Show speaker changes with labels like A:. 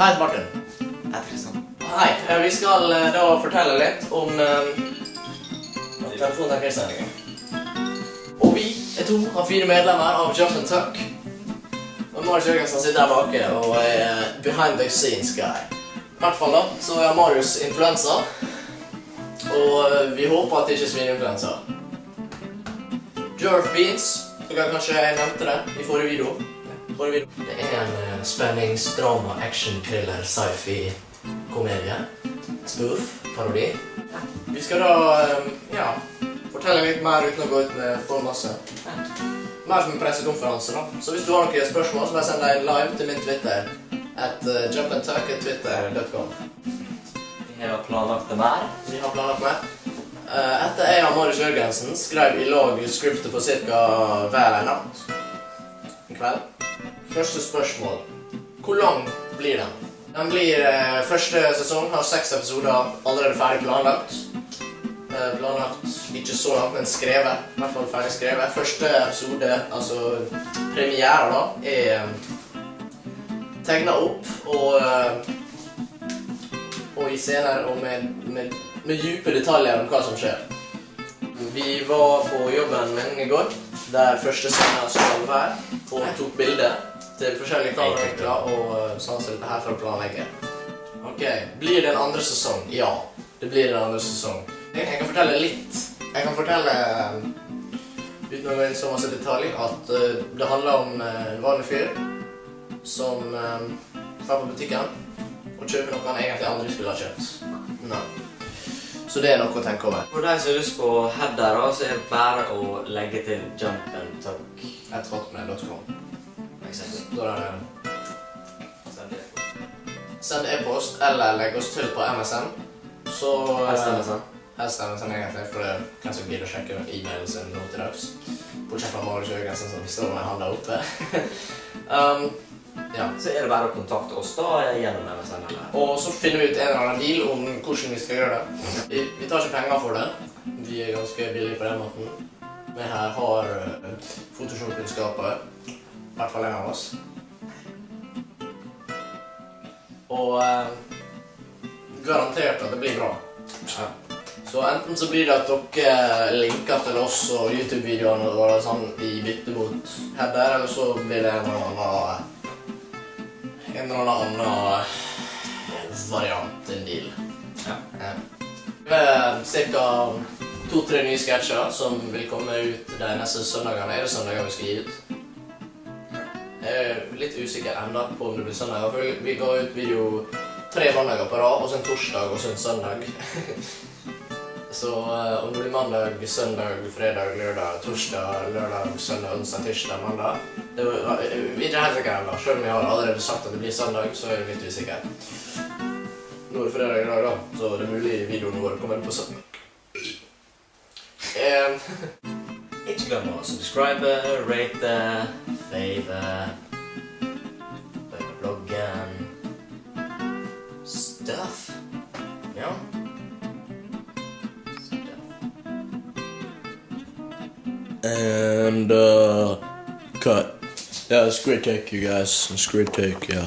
A: Hei, Martin.
B: Jeg tror sånn.
A: Hei, vi skal da fortelle litt om telefonen til Kristian. Og vi to har 4 medlemmer av Jump and Tuck. Og Marius Jørgensen sitter der bak og er behind the scenes guy. I hvert fall da, så er Marius influensa. Og vi håper at det ikke er svineinfluensa. Jerv Beans, dere kanskje nevnte det i forrige video. Det er en spennings, drama, action, thriller, sci-fi, komedie, spoof, parodi. Vi skal da, fortelle litt mer uten å gå ut med for masse. Mer som en pressekonferanse da. Så hvis du har noen spørsmål, så bare send deg live til min Twitter @jumpandtuck@twitter.com.
B: Vi har planlagt det mer.
A: Vi har planlagt mer. Etter jeg og Marius Jørgensen skrev i lag skriptet på cirka hver natt. En kveld. Første spørsmål. Hvor lang blir den? Den blir, første sesong har 6 episoder allerede ferdig planlagt. Ikke så langt, men skrevet. I hvert fall ferdig skrevet. Første episode, altså premiere da, er tegnet opp og i scener og med dype detaljer om hva som skjer. Vi var på jobben min i går, der første scenen skal være, og tok bilder til forskjellige kameravinkler og sånn som dette her for å planlegge. Ok, blir det en andre sesong? Ja, det blir en andre sesong. Jeg kan fortelle litt. Jeg kan fortelle, uten å gå inn så masse detalj, at det handler om en vanlig fyr som drar på butikken og kjøper noe han egentlig aldri skulle ha kjøpt. Nei. Så det er noe å tenke over.
B: For deg som har lyst på header, så er det bare å legge til Jump and Tuck.
A: @hotmail.com.
B: Eksempel.
A: Da er det send e-post eller legg oss til på MSN. Så helst MSN egentlig, for det er hvem som gidder å sjekke e-mailen sin nå til dags. Bortsett fra Marius Jørgensen som står med handa oppe.
B: Så er det bare å kontakte oss da gjennom MSN eller?
A: Og så finner vi ut en eller annen deal om hvordan vi skal gjøre det. Vi tar ikke penger for det. Vi er ganske billige på den måten. Vi her har Photoshop-kunnskaper. I hvert fall en av oss. Og garantert at det blir bra. Så enten så blir det at dere linker til oss og YouTube-videoene og sånn i bytte mot header, eller så blir det en eller annen variant, en deal. Det er cirka 2-3 nye sketsjer som vil komme ut de neste søndagene. Er det søndager vi skal gi ut? Jeg er litt usikker enda på om det blir søndager, for vi ga ut video 3 mandager på rad, og så en torsdag og så en søndag. Så om det blir mandag, søndag, fredag, lørdag, torsdag, lørdag, søndag, onsdag, tirsdag, mandag. Vi er ikke helt sikre enda. Selv om vi har allerede sagt at det blir søndag, så er vi litt usikre. Nå er det fredag i dag da, så det er mulig videoen vår kommer på søndag.
B: Ikke glem å subscribe, rate, fave, på bloggen, stuff. Ja.
C: And cut. Yeah, it's a great take, you guys. It's a great take, yeah.